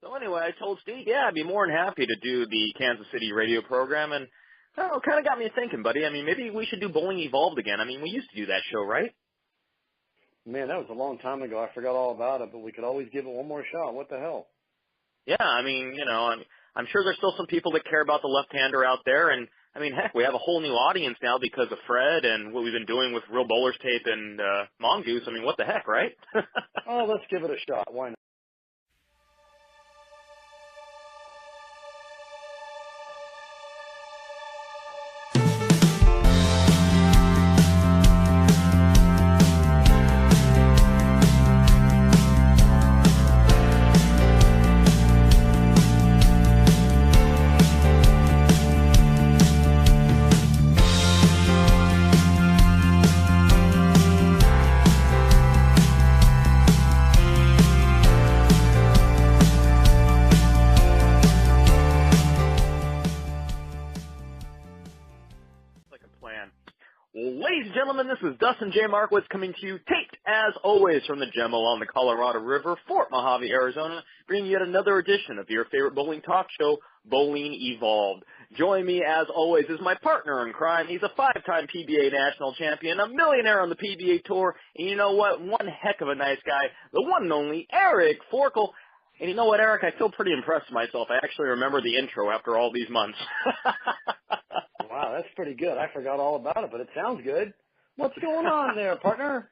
So anyway, I told Steve, yeah, I'd be more than happy to do the Kansas City radio program, and oh, kind of got me thinking, buddy. I mean, maybe we should do Bowling Evolved again. I mean, we used to do that show, right? Man, that was a long time ago. I forgot all about it, but we could always give it one more shot. What the hell? Yeah, I mean, I'm sure there's still some people that care about the left-hander out there, and I mean, heck, we have a whole new audience now because of Fred and what we've been doing with Real Bowlers Tape and Mongoose. I mean, what the heck, right? Oh, let's give it a shot. Why not? Ladies and gentlemen, this is Dustin J. Markowitz coming to you, taped as always from the gem along the Colorado River, Fort Mojave, Arizona, bringing yet another edition of your favorite bowling talk show, Bowling Evolved. Join me as always is my partner in crime. He's a 5-time PBA national champion, a millionaire on the PBA tour, and you know what? One heck of a nice guy, the one and only Eric Forkel. And you know what, Eric? I feel pretty impressed with myself. I actually remember the intro after all these months. Wow, that's pretty good. I forgot all about it, but it sounds good. What's going on there, partner?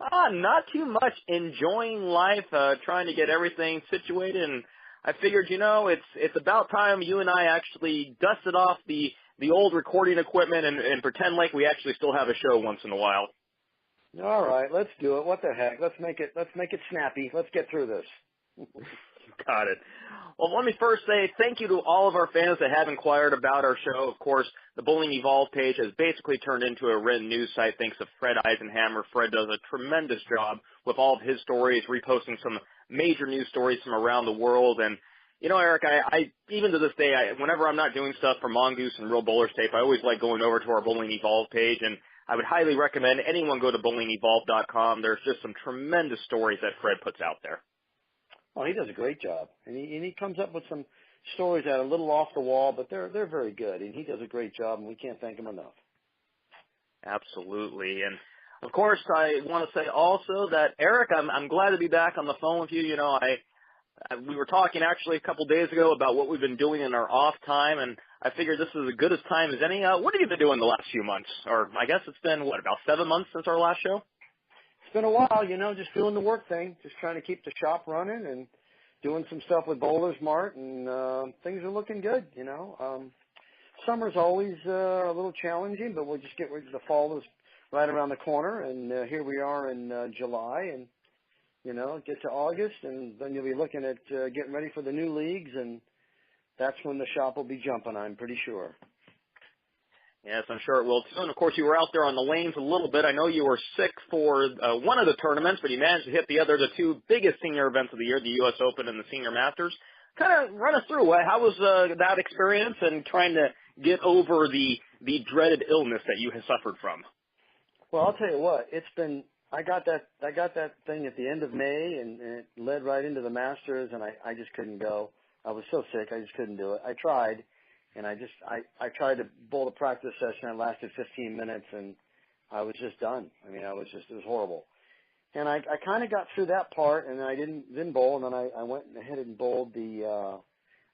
Not too much. Enjoying life, trying to get everything situated, and I figured, it's about time you and I actually dusted off the old recording equipment and pretend like we actually still have a show once in a while. All right, let's do it. What the heck? Let's make it snappy. Let's get through this. Got it. Well, let me first say thank you to all of our fans that have inquired about our show. Of course, the Bowling Evolved page has basically turned into a written news site thanks to Fred Eisenhammer. Fred does a tremendous job with all of his stories, reposting some major news stories from around the world. And, Eric, I even to this day, whenever I'm not doing stuff for Mongoose and Real Bowlers Tape, I always like going over to our Bowling Evolved page, and I would highly recommend anyone go to bowlingevolved.com. There's just some tremendous stories that Fred puts out there. Oh, he does a great job, and he comes up with some stories that are a little off the wall, but they're very good, and he does a great job, and we can't thank him enough. Absolutely, and of course, I want to say also that Eric, I'm glad to be back on the phone with you. We were talking actually a couple days ago about what we've been doing in our off time, and I figured this is as good a time as any. What have you been doing the last few months? Or I guess it's been about 7 months since our last show. It's been a while, just doing the work thing, just trying to keep the shop running and doing some stuff with Bowlers Mart, and things are looking good, Summer's always a little challenging, but we'll just get ready. The fall is right around the corner, and here we are in July, and, get to August, and then you'll be looking at getting ready for the new leagues, and that's when the shop will be jumping, I'm pretty sure. Yes, I'm sure it will too. And of course, you were out there on the lanes a little bit. I know you were sick for one of the tournaments, but you managed to hit the two biggest senior events of the year, the U.S. Open and the Senior Masters. Kind of run us through. How was that experience and trying to get over the dreaded illness that you have suffered from? Well, I'll tell you what. I got that thing at the end of May, and it led right into the Masters, and I just couldn't go. I was so sick, I just couldn't do it. I tried. And I tried to bowl a practice session. It lasted 15 minutes, and I was just done. I mean, it was horrible. And I kind of got through that part, and I didn't bowl, and then I went ahead and bowled the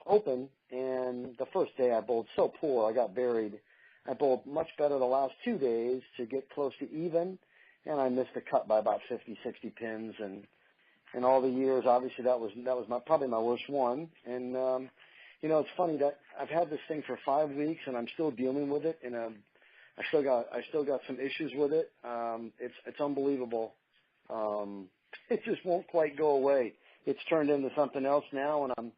Open. And the first day I bowled so poor, I got buried. I bowled much better the last 2 days to get close to even, and I missed the cut by about 50, 60 pins. And in all the years, obviously that was probably my worst one. And it's funny that I've had this thing for 5 weeks, and I'm still dealing with it, and I still got some issues with it. It's unbelievable. It just won't quite go away. It's turned into something else now, and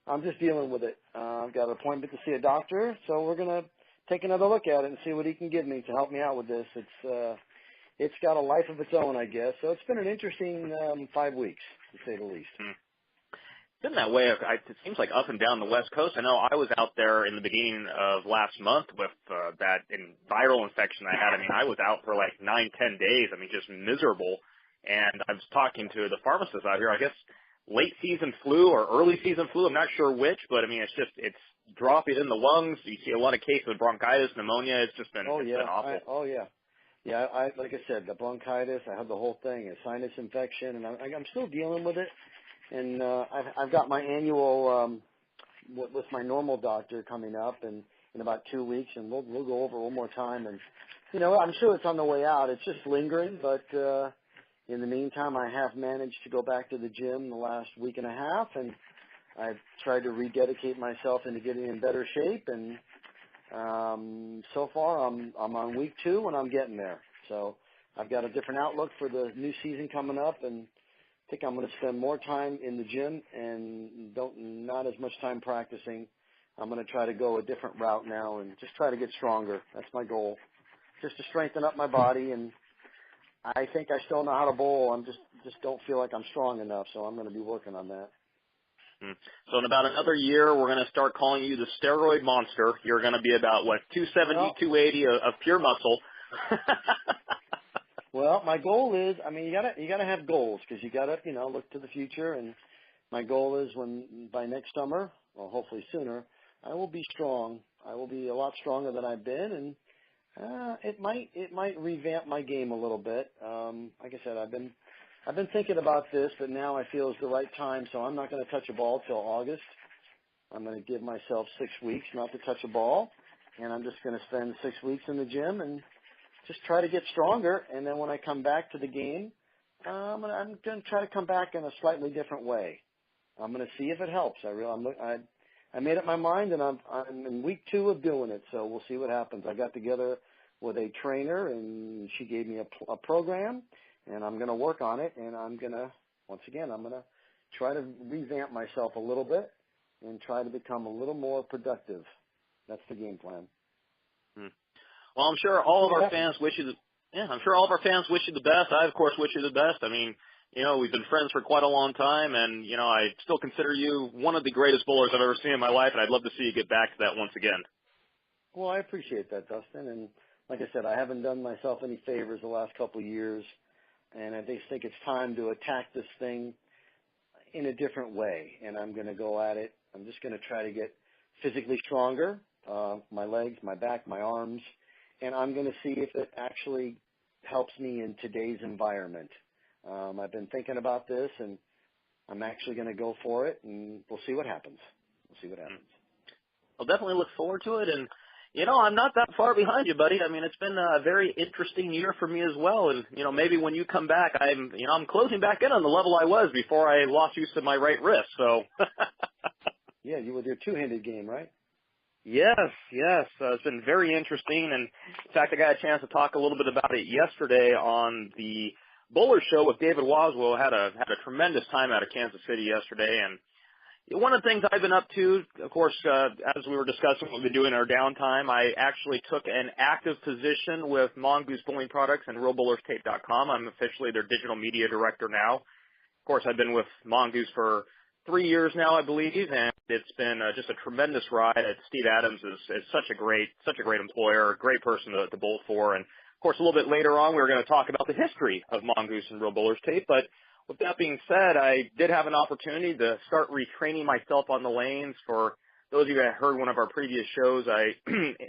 I'm just dealing with it. I've got an appointment to see a doctor, so we're gonna take another look at it and see what he can give me to help me out with this. It's got a life of its own, I guess. So it's been an interesting 5 weeks, to say the least. It's been that way. It seems like up and down the West Coast. I know I was out there in the beginning of last month with that viral infection I had. I mean, I was out for like 9-10 days. I mean, just miserable. And I was talking to the pharmacist out here. I guess late season flu or early season flu. I'm not sure which, but I mean, it's dropping in the lungs. You see a lot of cases of bronchitis, pneumonia. It's been awful. Yeah, like I said, the bronchitis, I had the whole thing, a sinus infection, and I'm still dealing with it. And I've got my annual with my normal doctor coming up in about 2 weeks, and we'll go over one more time. And I'm sure it's on the way out. It's just lingering, but in the meantime, I have managed to go back to the gym the last week and a half, and I've tried to rededicate myself into getting in better shape. And so far, I'm on week 2, and I'm getting there. So I've got a different outlook for the new season coming up, and I think I'm going to spend more time in the gym and not as much time practicing. I'm going to try to go a different route now and just try to get stronger. That's my goal, just to strengthen up my body. And I think I still know how to bowl. I'm just don't feel like I'm strong enough, so I'm going to be working on that. So in about another year, we're going to start calling you the steroid monster. You're going to be about, 270, 280 of pure muscle. Well, my goal is, you gotta have goals, because you gotta, look to the future. And my goal is by next summer, or hopefully sooner, I will be strong. I will be a lot stronger than I've been, and it might revamp my game a little bit. Like I said, I've been thinking about this, but now I feel it's the right time, so I'm not going to touch a ball till August. I'm going to give myself 6 weeks not to touch a ball, and I'm just going to spend 6 weeks in the gym and just try to get stronger. And then when I come back to the game, I'm going to try to come back in a slightly different way. I'm going to see if it helps. I made up my mind, and I'm in week 2 of doing it, so we'll see what happens. I got together with a trainer, and she gave me a program, and I'm going to work on it, and I'm going to try to revamp myself a little bit and try to become a little more productive. That's the game plan. Well, I'm sure all of our fans wish you the best. I, of course, wish you the best. I mean, we've been friends for quite a long time, and, I still consider you one of the greatest bowlers I've ever seen in my life, and I'd love to see you get back to that once again. Well, I appreciate that, Dustin. And like I said, I haven't done myself any favors the last couple of years, and I just think it's time to attack this thing in a different way, and I'm going to go at it. I'm just going to try to get physically stronger, my legs, my back, my arms, and I'm going to see if it actually helps me in today's environment. I've been thinking about this, and I'm actually going to go for it, and we'll see what happens. I'll definitely look forward to it, and, I'm not that far behind you, buddy. I mean, it's been a very interesting year for me as well, and, maybe when you come back, I'm closing back in on the level I was before I lost use of my right wrist, so. Yeah, you with your two-handed game, right? Yes. It's been very interesting, and in fact, I got a chance to talk a little bit about it yesterday on the Bowler Show with David Waswell. Had a tremendous time out of Kansas City yesterday, and one of the things I've been up to, of course, as we were discussing what we've been doing in our downtime, I actually took an active position with Mongoose Bowling Products and RealBowlersTape.com. I'm officially their digital media director now. Of course, I've been with Mongoose for 3 years now, I believe, and it's been just a tremendous ride. Steve Adams is such a great employer, a great person to bowl for. And of course, a little bit later on, we were going to talk about the history of Mongoose and Real Bowlers Tape. But with that being said, I did have an opportunity to start retraining myself on the lanes. For those of you that heard one of our previous shows, I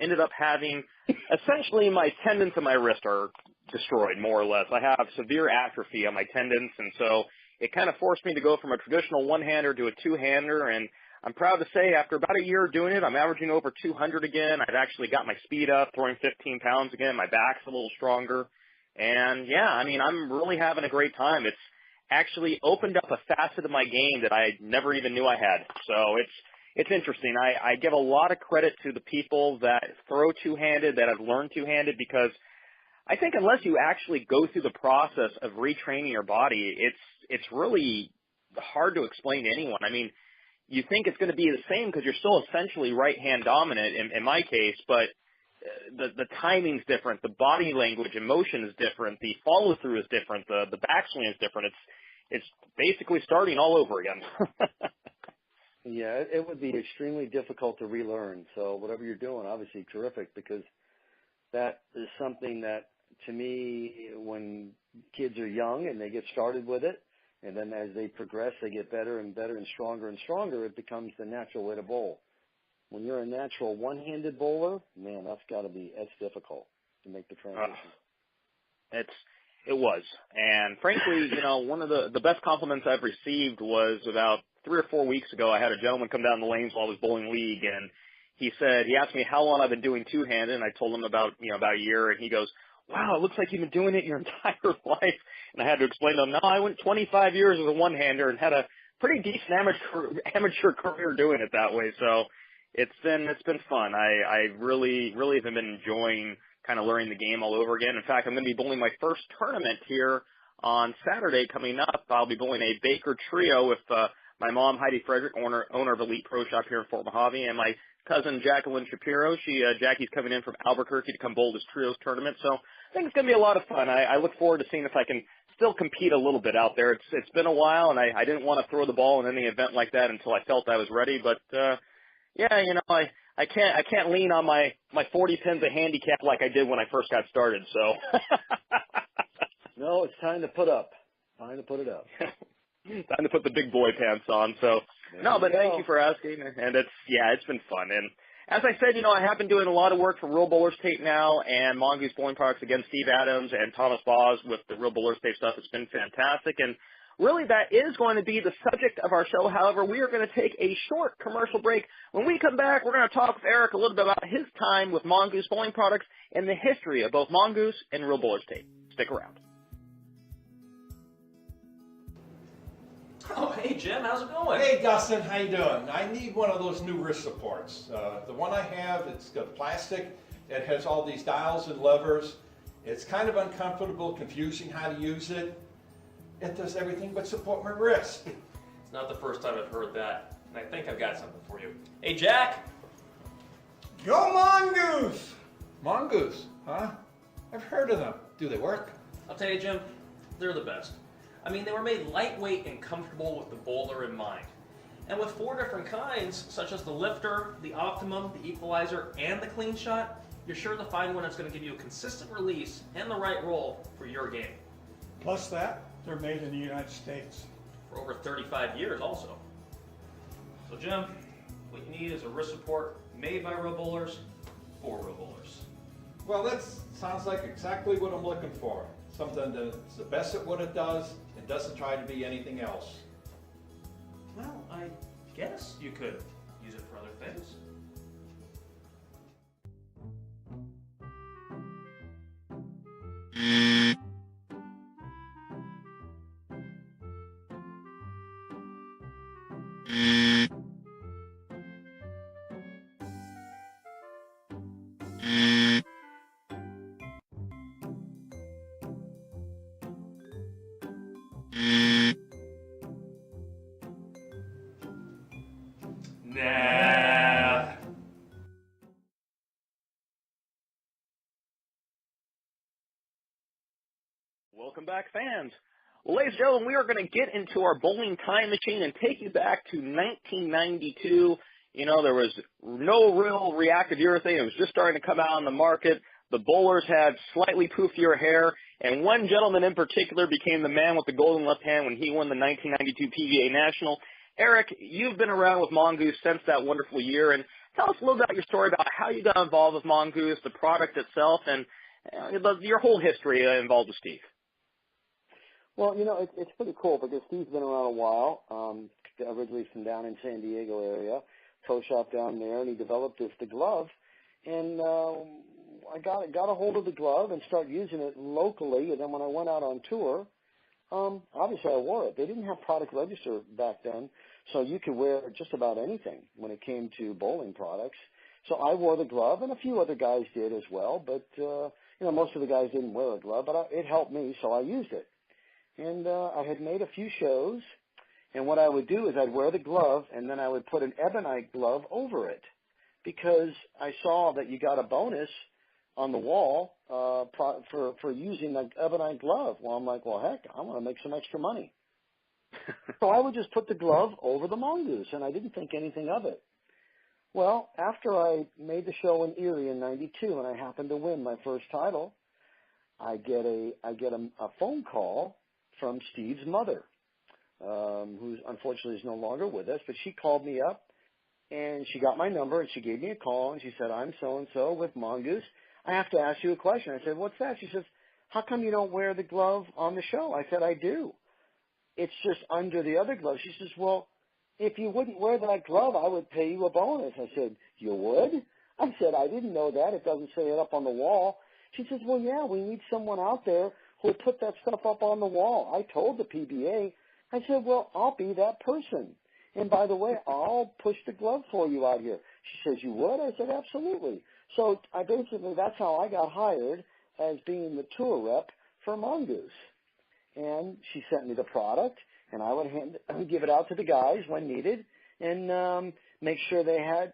ended up having essentially my tendons in my wrist are destroyed, more or less. I have severe atrophy on my tendons, and so it kind of forced me to go from a traditional one-hander to a two-hander, and I'm proud to say after about a year doing it, I'm averaging over 200 again. I've actually got my speed up, throwing 15 pounds again. My back's a little stronger. And, yeah, I'm really having a great time. It's actually opened up a facet of my game that I never even knew I had. So it's interesting. I give a lot of credit to the people that throw two-handed, that have learned two-handed, because I think unless you actually go through the process of retraining your body, it's really hard to explain to anyone. You think it's going to be the same because you're still essentially right-hand dominant in my case, but the timing's different, the body language and motion is different, the follow-through is different, the backswing is different. It's basically starting all over again. Yeah, it would be extremely difficult to relearn. So whatever you're doing, obviously terrific, because that is something that, to me, when kids are young and they get started with it, And then as they progress, they get better and better and stronger. It becomes the natural way to bowl. When you're a natural one-handed bowler, man, that's difficult to make the transition. It was. And frankly, one of the best compliments I've received was about 3 or 4 weeks ago. I had a gentleman come down the lanes while I was bowling league, and he asked me how long I've been doing two-handed, and I told him about a year, and he goes, "Wow, it looks like you've been doing it your entire life." And I had to explain to him, no, I went 25 years as a one-hander and had a pretty decent amateur career doing it that way. So it's been fun. I really have been enjoying kind of learning the game all over again. In fact, I'm going to be bowling my first tournament here on Saturday coming up. I'll be bowling a Baker Trio with my mom, Heidi Frederick, owner of Elite Pro Shop here in Fort Mojave, and my cousin, Jacqueline Shapiro. Jackie's coming in from Albuquerque to come bowl this Trios tournament. So I think it's going to be a lot of fun. I look forward to seeing if I can still compete a little bit out there. It's been a while, and I didn't want to throw the ball in any event like that until I felt I was ready. But I can't lean on my 40 pins of handicap like I did when I first got started. So no, it's time to put up. Time to put it up. Time to put the big boy pants on. So thank you for asking, and it's been fun. And as I said, I have been doing a lot of work for Real Bowlers Tape now and Mongoose Bowling Products against Steve Adams and Thomas Boz with the Real Bowlers Tape stuff. It's been fantastic, and really that is going to be the subject of our show. However, we are going to take a short commercial break. When we come back, we're going to talk with Eric a little bit about his time with Mongoose Bowling Products and the history of both Mongoose and Real Bowlers Tape. Stick around. Oh, hey, Jim, how's it going? Hey, Dustin, how you doing? I need one of those new wrist supports. The one I have, it's got plastic. It has all these dials and levers. It's kind of uncomfortable, confusing how to use it. It does everything but support my wrist. It's not the first time I've heard that, and I think I've got something for you. Hey, Jack! Go Mongoose! Mongoose, huh? I've heard of them. Do they work? I'll tell you, Jim, they're the best. I mean, they were made lightweight and comfortable with the bowler in mind. And with 4 different kinds, such as the lifter, the optimum, the equalizer, and the clean shot, you're sure to find one that's going to give you a consistent release and the right roll for your game. Plus that, they're made in the United States. For over 35 years also. So Jim, what you need is a wrist support made by Real Bowlers for Real Bowlers. Well, that sounds like exactly what I'm looking for. Something that's the best at what it does and doesn't try to be anything else. Well, I guess you could use it for other things. Nah. Welcome back, fans. Well, ladies and gentlemen, we are going to get into our bowling time machine and take you back to 1992. There was no real reactive urethane. It was just starting to come out on the market. The bowlers had slightly poofier hair, and one gentleman in particular became the man with the golden left hand when he won the 1992 PVA National. Eric, you've been around with Mongoose since that wonderful year, and tell us a little about your story about how you got involved with Mongoose, the product itself, and your whole history involved with Steve. Well, it's pretty cool because Steve's been around a while, originally from down in San Diego area, toe shop down there, and he developed the glove. And I got a hold of the glove and started using it locally. And then when I went out on tour, obviously I wore it. They didn't have product register back then, so you could wear just about anything when it came to bowling products. So I wore the glove, and a few other guys did as well. But most of the guys didn't wear a glove, but it helped me, so I used it. And I had made a few shows, and what I would do is I'd wear the glove, and then I would put an ebonite glove over it, because I saw that you got a bonus on the wall for using the ebonite glove. Well, I'm like, well, heck, I want to make some extra money. So I would just put the glove over the Mongoose, and I didn't think anything of it. Well, after I made the show in Erie in '92, and I happened to win my first title, I get a phone call from Steve's mother. who unfortunately is no longer with us, but she called me up and she got my number and she gave me a call and she said, I'm so-and-so with Mongoose. I have to ask you a question. I said, what's that? She says, how come you don't wear the glove on the show? I said, I do. It's just under the other glove. She says, well, if you wouldn't wear that glove, I would pay you a bonus. I said, you would? I said, I didn't know that. It doesn't say it up on the wall. She says, well, yeah, we need someone out there who'll put that stuff up on the wall. I told the PBA. I said, well, I'll be that person. And by the way, I'll push the glove for you out here. She says, you would? I said, absolutely. So that's how I got hired as being the tour rep for Mongoose. And she sent me the product, and I would give it out to the guys when needed and make sure they had,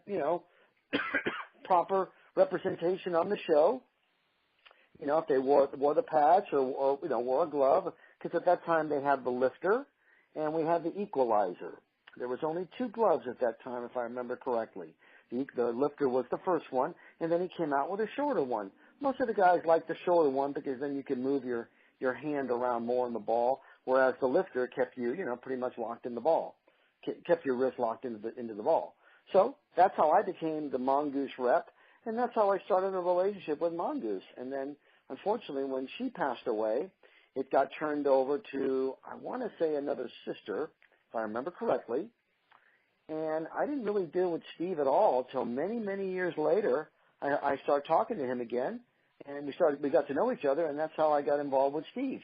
proper representation on the show. If they wore the patch or wore a glove, because at that time they had the lifter and we had the equalizer. There was only 2 gloves at that time, if I remember correctly. The lifter was the first one, and then he came out with a shorter one. Most of the guys liked the shorter one because then you could move your hand around more in the ball, whereas the lifter kept you, pretty much locked in the ball, kept your wrist locked into the ball. So that's how I became the Mongoose rep, and that's how I started a relationship with Mongoose. And then, unfortunately, when she passed away, it got turned over to, I want to say, another sister, if I remember correctly. And I didn't really deal with Steve at all until many, many years later. I started talking to him again, and we got to know each other, and that's how I got involved with Steve.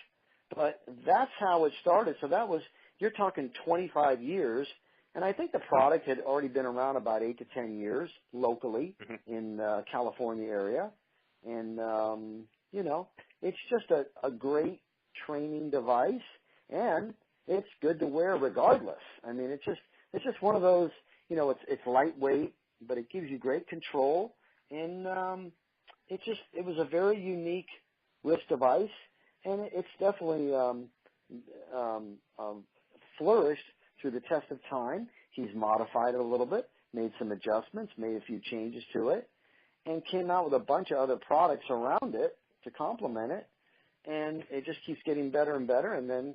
But that's how it started. So you're talking 25 years, and I think the product had already been around about 8 to 10 years locally in California area. And, it's just a great training device, and it's good to wear regardless. I mean, it's just one of those, it's lightweight, but it gives you great control. And it was a very unique wrist device, and it's definitely flourished through the test of time. He's modified it a little bit, made some adjustments, made a few changes to it, and came out with a bunch of other products around it to complement it, and it just keeps getting better and better. And then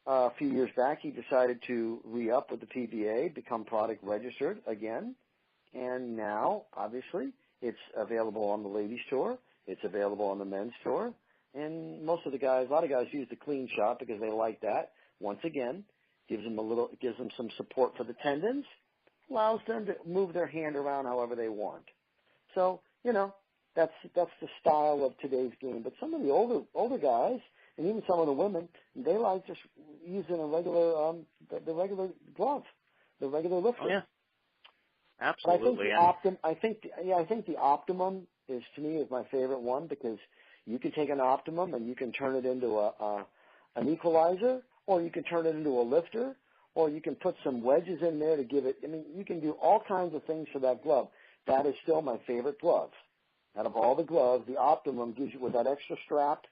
a few years back, he decided to re-up with the PBA, become product registered again, and now, obviously, it's available on the ladies' tour. It's available on the men's tour. And a lot of guys use the clean shot because they like that. Once again, gives them some support for the tendons, allows them to move their hand around however they want. So, that's the style of today's game. But some of the older guys, and even some of the women, they like just using a regular, the regular glove, the regular lifter. Oh, yeah. Absolutely. I think the Optimum is, to me, is my favorite one because you can take an Optimum and you can turn it into an equalizer, or you can turn it into a lifter, or you can put some wedges in there to give it. I mean, you can do all kinds of things for that glove. That is still my favorite glove. Out of all the gloves, the Optimum gives you, with that extra strap,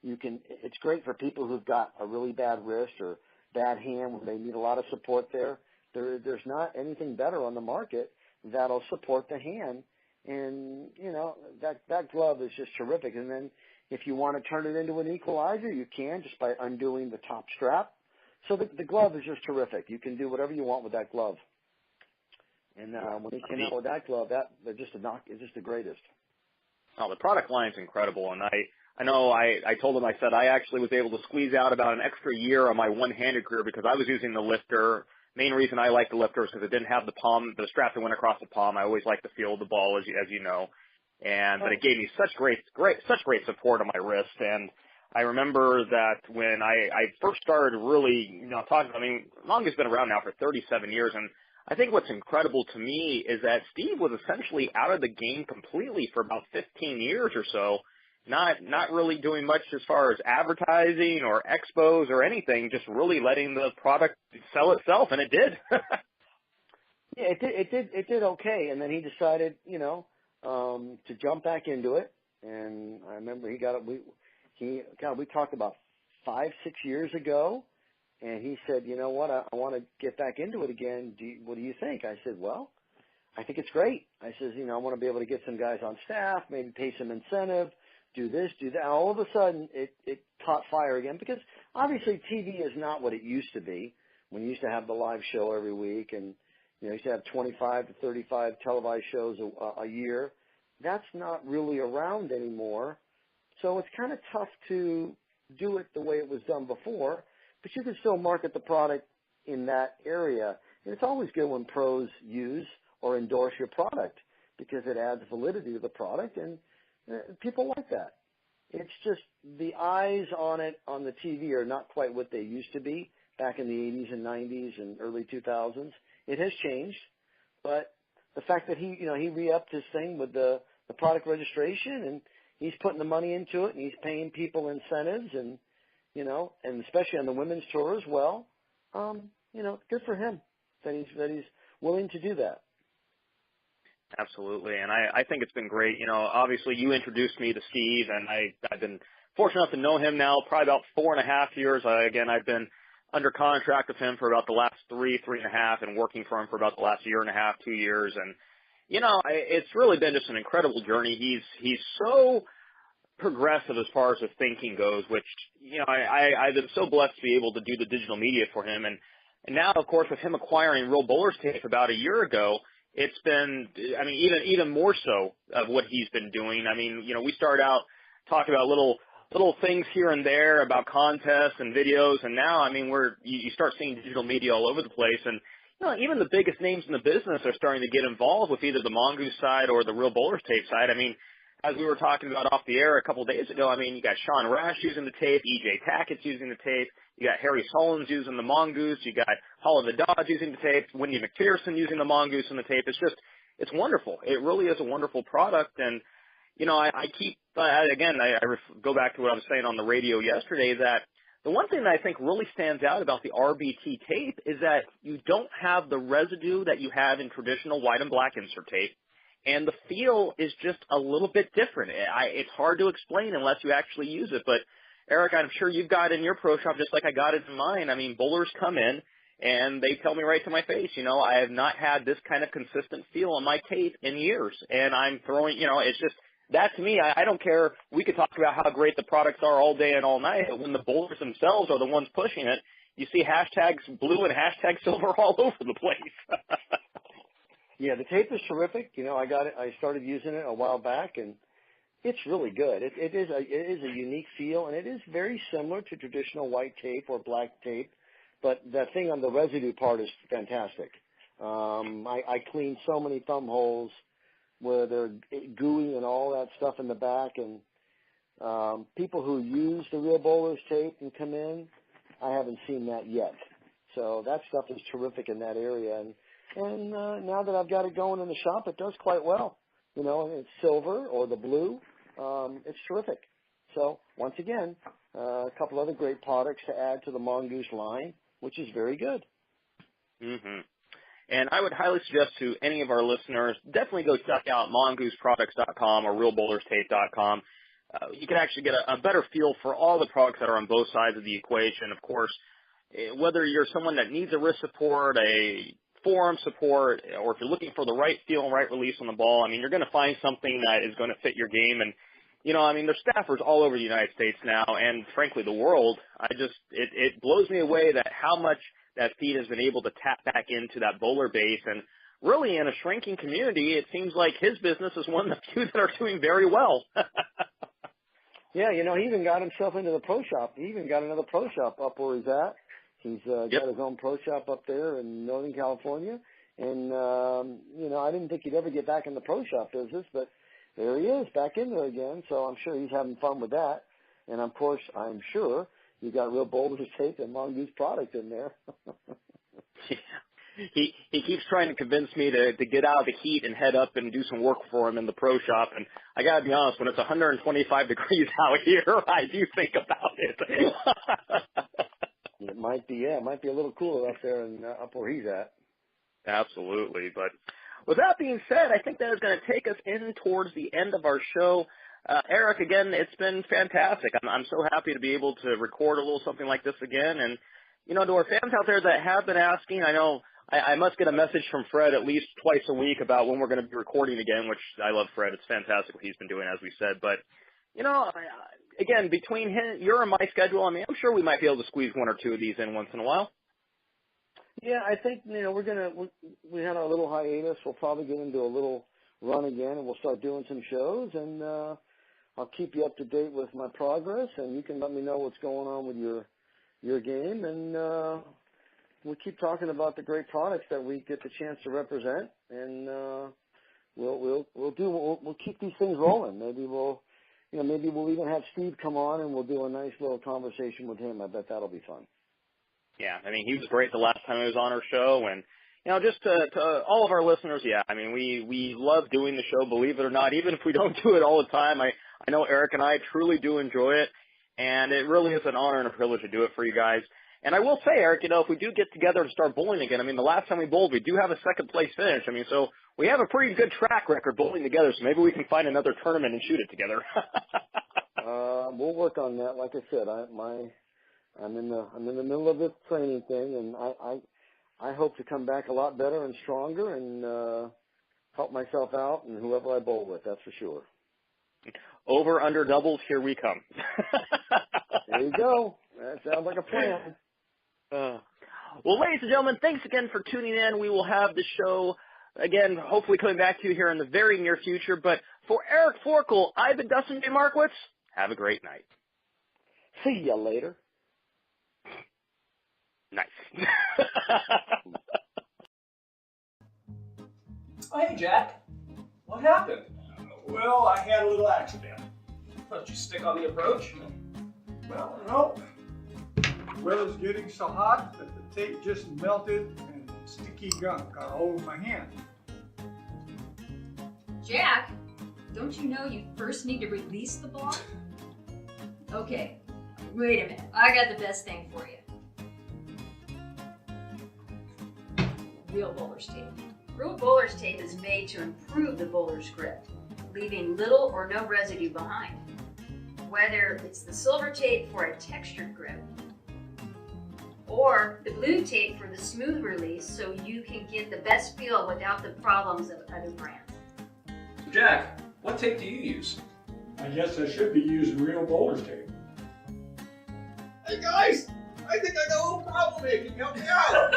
it's great for people who've got a really bad wrist or bad hand where they need a lot of support there. There's not anything better on the market that'll support the hand. And, that glove is just terrific. And then if you want to turn it into an equalizer, you can just by undoing the top strap. So the glove is just terrific. You can do whatever you want with that glove. And when he came out with that glove, it's just the greatest. Oh, the product line is incredible. And I know I told him, I said I actually was able to squeeze out about an extra year on my one-handed career because I was using the lifter. Main reason I like the lifter is because it didn't have the strap that went across the palm. I always like to feel the ball, as you know. But it gave me such great support on my wrist. And I remember that when I first started really, talking, Mongoose has been around now for 37 years. And I think what's incredible to me is that Steve was essentially out of the game completely for about 15 years or so. Not really doing much as far as advertising or expos or anything, just really letting the product sell itself, and it did. Yeah, it did okay, and then he decided, to jump back into it. And I remember we talked about 5-6 years ago, and he said, you know what, I want to get back into it again. What do you think? I said, well, I think it's great. I says, I want to be able to get some guys on staff, maybe pay some incentive, do this, do that. All of a sudden, it caught fire again because obviously TV is not what it used to be. when you used to have the live show every week, and you used to have 25 to 35 televised shows a year. That's not really around anymore. So it's kind of tough to do it the way it was done before, but you can still market the product in that area. And it's always good when pros use or endorse your product because it adds validity to the product, and people like that. It's just the eyes on it on the TV are not quite what they used to be back in the 80s and 90s and early 2000s. It has changed, but the fact that he re-upped his thing with the product registration, and he's putting the money into it, and he's paying people incentives, and and especially on the women's tour as well. Good for him that he's willing to do that. Absolutely, and I think it's been great. Obviously you introduced me to Steve, and I've been fortunate enough to know him now probably about 4.5 years. I've been under contract with him for about the last 3.5, and working for him for about the last 1.5, 2 years. And, it's really been just an incredible journey. He's so progressive as far as his thinking goes, which, I've been so blessed to be able to do the digital media for him. And now, of course, with him acquiring Real Bowlers Tape about a year ago, it's been, even more so of what he's been doing. We started out talking about little things here and there about contests and videos, and now, you start seeing digital media all over the place, and even the biggest names in the business are starting to get involved with either the Mongoose side or the Real Bowlers Tape side. As we were talking about off the air a couple of days ago, you got Sean Rash using the tape, EJ Tackett's using the tape, you got Harry Sullins using the Mongoose, you got Hall of the Dodge using the tape, Wendy McPherson using the Mongoose and the tape. It's wonderful. It really is a wonderful product, and I go back to what I was saying on the radio yesterday, that the one thing that I think really stands out about the RBT tape is that you don't have the residue that you have in traditional white and black insert tape, and the feel is just a little bit different. It's hard to explain unless you actually use it, but Eric, I'm sure you've got it in your pro shop just like I got it in mine. Bowlers come in, and they tell me right to my face, I have not had this kind of consistent feel on my tape in years, and I'm throwing, it's just, that to me, I don't care. We could talk about how great the products are all day and all night, but when the bowlers themselves are the ones pushing it, you see hashtags blue and hashtag silver all over the place. Yeah, the tape is terrific. I got it. I started using it a while back, and it's really good. It is a unique feel, and it is very similar to traditional white tape or black tape, but that thing on the residue part is fantastic. I cleaned so many thumb holes where they're gooey and all that stuff in the back, and people who use the Real Bowlers Tape and come in, I haven't seen that yet. So that stuff is terrific in that area, and now that I've got it going in the shop, it does quite well. And it's silver or the blue. It's terrific. So once again, a couple other great products to add to the Mongoose line, which is very good. Mm-hmm. And I would highly suggest to any of our listeners, definitely go check out mongooseproducts.com or realbowlerstape.com. You can actually get a better feel for all the products that are on both sides of the equation. Of course, whether you're someone that needs a wrist support, a forearm support, or if you're looking for the right feel and right release on the ball, you're going to find something that is going to fit your game. And, there's staffers all over the United States now, and frankly, the world. It blows me away that how much that feed has been able to tap back into that bowler base. And really, in a shrinking community, it seems like his business is one of the few that are doing very well. Yeah, he even got himself into the pro shop. He even got another pro shop up where he's at. He's got his own pro shop up there in Northern California. And, I didn't think he'd ever get back in the pro shop business, but there he is, back in there again. So I'm sure he's having fun with that. And, of course, I'm sure you got Real Bowlers Tape and Mongoose product in there. He keeps trying to convince me to get out of the heat and head up and do some work for him in the pro shop. And I got to be honest, when it's 125 degrees out here, I do think about it. It might be a little cooler up there and up where he's at. Absolutely. But with that being said, I think that is going to take us in towards the end of our show. Eric, again, it's been fantastic. I'm so happy to be able to record a little something like this again. And, to our fans out there that have been asking, I know I must get a message from Fred at least twice a week about when we're going to be recording again, which I love Fred. It's fantastic what he's been doing, as we said. But, again, between your and my schedule, I'm sure we might be able to squeeze one or two of these in once in a while. Yeah, I think we had our little hiatus. We'll probably get into a little run again, and we'll start doing some shows. And I'll keep you up to date with my progress, and you can let me know what's going on with your game. And we'll keep talking about the great products that we get the chance to represent. And we'll keep these things rolling. Maybe we'll even have Steve come on, and we'll do a nice little conversation with him. I bet that'll be fun. Yeah, I mean, he was great the last time he was on our show, and just to all of our listeners, yeah, I mean, we love doing the show, believe it or not, even if we don't do it all the time. I know Eric and I truly do enjoy it, and it really is an honor and a privilege to do it for you guys. And I will say, Eric, if we do get together and start bowling again, I mean, the last time we bowled, we do have a second place finish. I mean, so we have a pretty good track record bowling together, so maybe we can find another tournament and shoot it together. We'll work on that. Like I said, I'm in the middle of this training thing, and I hope to come back a lot better and stronger and help myself out and whoever I bowl with. That's for sure. Over, under, doubles, here we come. There you go. That sounds like a plan. Well, ladies and gentlemen, thanks again for tuning in. We will have the show again, hopefully coming back to you here in the very near future. But for Eric Forkel, I've been Dustin J. Markowitz. Have a great night. See ya later. Nice. Oh, hey, Jack. What happened? Well, I had a little accident. Did you stick on the approach? Well, no. The weather's getting so hot that the tape just melted and sticky gunk got all over my hand. Jack, don't you know you first need to release the ball? Okay, wait a minute. I got the best thing for you. Real bowler's tape. Real bowler's tape is made to improve the bowler's grip, leaving little or no residue behind. Whether it's the silver tape for a textured grip, or the blue tape for the smooth release so you can get the best feel without the problems of other brands. Jack, what tape do you use? I guess I should be using real bowler's tape. Hey guys, I think I got a little problem here. Can you help me out?